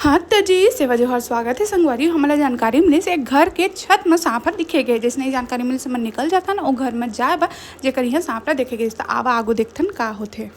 हाँ तो जी सेवा जोहर स्वागत है संगवारी। हमला जानकारी मिली से एक घर के छत में सांप दिखे गए। जैसे जानकारी मिली से मन निकल जाता ना वो घर में जाए बा जेकर यहाँ सांप देखे गए। तो आवा आगो देखथन का होथे।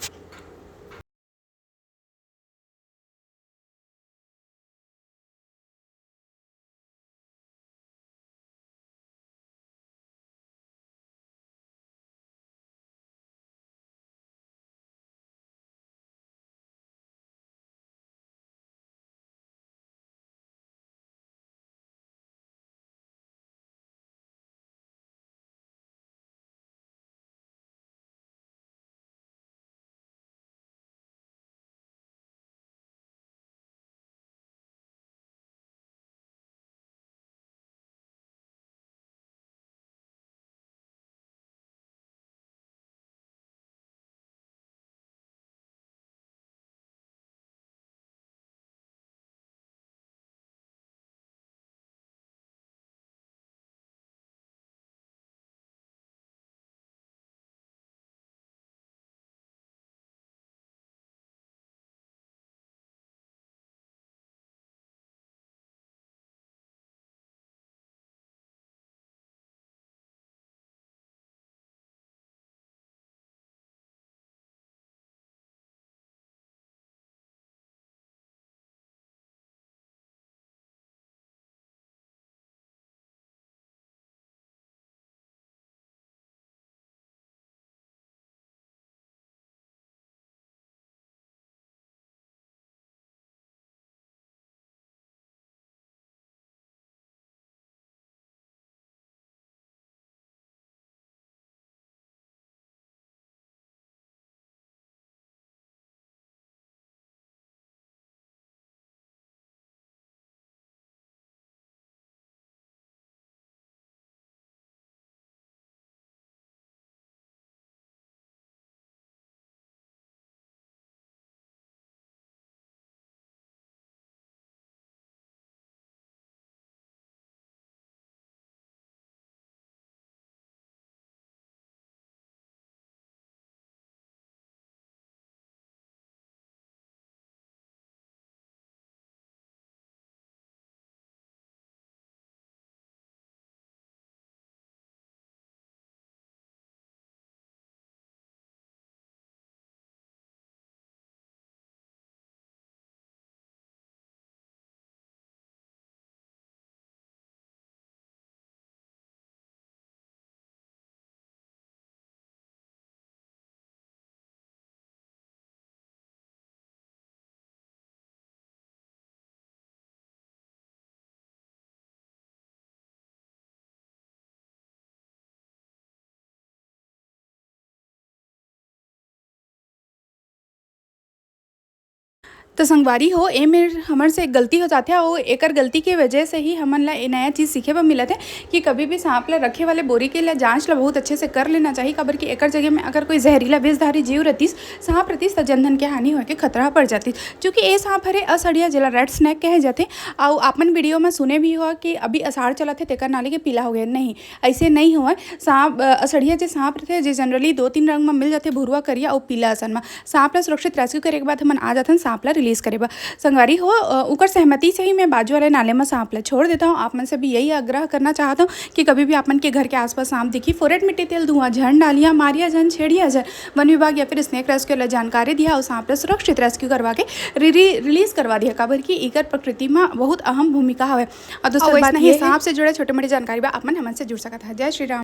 तो संगवारी हो ए में हमर से एक गलती हो जाते और एकर गलती की वजह से ही हमन ला ए नया चीज़ सीखे बर मिलत है कि कभी भी सांप ला रखे वाले बोरी के लिए जांच ला बहुत अच्छे से कर लेना चाहिए। काबर कि एकर जगह में अगर कोई जहरीला विषधारी जीव रतीस सांप रतीस तो जनधन के हानि होए के खतरा पड़ जाती। क्योंकि ए सांप हरे असड़िया जेला रेड स्नैक कहे जाते। और अपन वीडियो में सुने भी हो कि अभी अषाढ़ चलत है तेकर नाली के पीला हो गया। नहीं ऐसे नहीं हुआ। सांप असड़िया जो सांप रहते जो जनरली 2-3 रंग में मिल जाते, भुरवा करिया और पीला असन में। सांप ला सुरक्षित रेस्क्यू करे के बाद हमन आ जाथन सांप ला रिलीज करे बा। संगवारी हो उकर सहमति से ही मैं बाजू वाले नाले में सांप ला छोड़ देता हूँ। आप मन से भी यही आग्रह करना चाहता हूँ कि कभी भी आप मन के घर के आसपास सांप दिखी फोरेट मिट्टी तेल धुआं झन डालिया मारिया झन छेड़िया झन। वन विभाग या फिर स्नेक रेस्क्यू ला जानकारी दिया और सांप ला सुरक्षित रेस्क्यू करवा के रिलीज करवा दिया। काबर की इकर प्रकृति में बहुत अहम भूमिका है। और दोस्तों सांप से जुड़े छोटे मोटे जानकारी बा आप मन हमन से जुड़ सकता है। जय श्री राम।